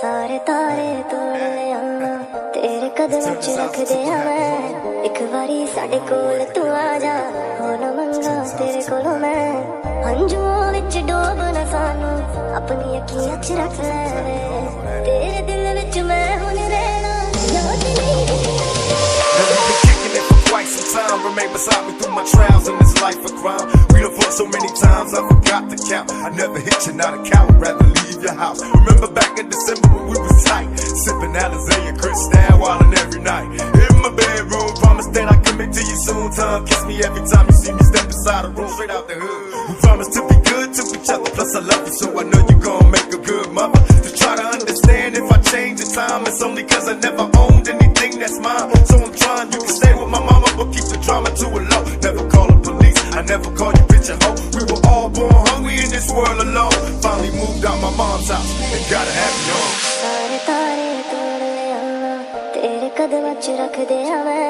सारे तारे तोड़ ले आना तेरे कदमों च रख दिया मैं एक बारी साडे कोल तू आ जा हो ना मंगा तेरे कोलों मैं हंजुओं विच डोब ना सानू अपनी अखियां च रख ले तेरे दिल विच मैं हुण रहना याद नहीं Quite some time, remain beside me through my trials in this life of crime. We done fought so many times, I forgot to count. I never hit you, not a coward, rather leave your house. Remember back in December when we was tight, sipping Alizé Cristal, wildin' every night. In my bedroom, promise that I commit to you soon. Time kiss me every time you see me step inside the room, straight out the hood. We promise to be good to each other, plus I love you, so I know you gon' make a good mother. To try to understand if I change the time, it's only cause I never owned anything that's mine. So I'm trying, you can stay with my mama, but keep the drama to a low. Never call the police, I never call you bitch and hoe. We were all born hungry in this world alone. Finally moved out my mom's house and gotta have me on. सारे तारे तोड़ ले आना तेरे कदमों च रख दिया मैं